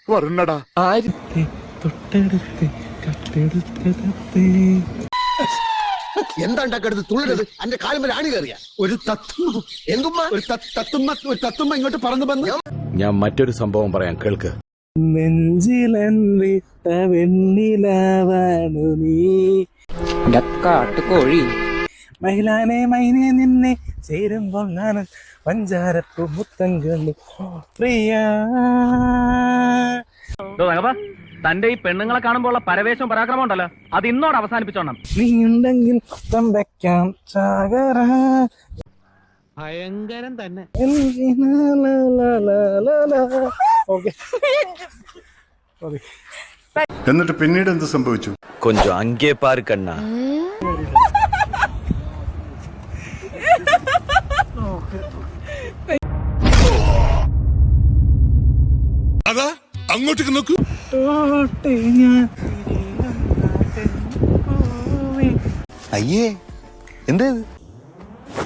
വരണടാ എന്താണ്ടാക്കടുത്ത് തുള്ളരുത് എന്റെ കാലുമേൽ ആണി കയറിയ ഒരു തത്തുമ്മ എന്തുമ്മ ഒരു തത്തുമ്മ ഇങ്ങോട്ട് പറന്നു വന്ന് ഞാൻ മറ്റൊരു സംഭവം പറയാം, കേൾക്ക്. നെഞ്ചിലെന്തിട്ട വെണ്ണിലാവാണു നീ കാട്ടുകോഴി മഹിളാനെ മൈനെ നിന്നെ ചേരുമ്പോൾ ഞാൻ പഞ്ചാരപ്പു മുത്തങ്കളു പ്രിയ. തന്റെ ഈ പെണ്ണുങ്ങളെ കാണുമ്പോൾ ഉള്ള പരവേശവും പരാക്രമം ഉണ്ടല്ലോ, അത് ഇന്നോട് അവസാനിപ്പിച്ചോണം. നീ ഉണ്ടെങ്കിൽ മുത്തം വെക്കാം ചാകര. ഭയങ്കരം തന്നെ. ഓക്കെ. എന്നിട്ട് പിന്നീട് എന്ത് സംഭവിച്ചു? കൊഞ്ചം അങ്കേ പാറ് കണ്ണ. അതാ അങ്ങോട്ടേക്ക് നോക്കൂ. അയ്യേ എന്താ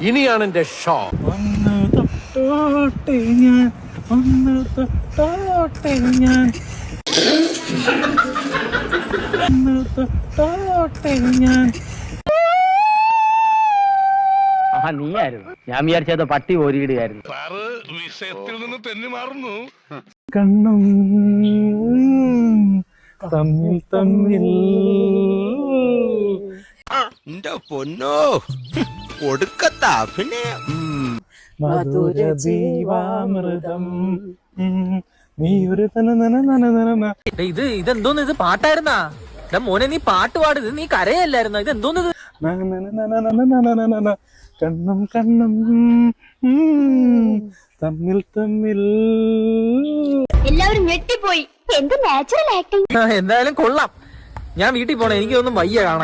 ഇനിയാണ് എന്റെ ഷോ. ഒന്ന് തൊട്ടോട്ടെ ഞാൻ, ഒന്ന് തൊട്ടോട്ടെ ഞാൻ, ഒന്ന് തൊട്ടോട്ടെ ഞാൻ. നീയായിരുന്നു, ഞാൻ വിചാരിച്ചത് പട്ടി ഓരിയിടുകയായിരുന്നു. വിഷയത്തിൽ നിന്ന് തെന്നി മാറുന്നു. കണ്ണും തമ്മിൽ തമ്മിൽ പൊന്നോ ഒടുക്കത്താ പിന്നെ മധുര ജീവാമൃതം നീ ഒരു ഇതെന്തോന്ന്? ഇത് പാട്ടായിരുന്നാ? മോനെ നീ പാട്ട് പാടുത്, നീ കരയല്ലായിരുന്ന? ഇത് എന്തോന്നത്? കണ്ണും കണ്ണും തമ്മിൽ തമ്മിൽ. എല്ലാവരും ഞെട്ടിപ്പോയി. എന്ത് നാച്ചുറൽ ആക്ടിങ്. എന്തായാലും കൊള്ളാം. ഞാൻ വീട്ടിൽ പോണേ, എനിക്കൊന്നും വയ്യ കാണാൻ.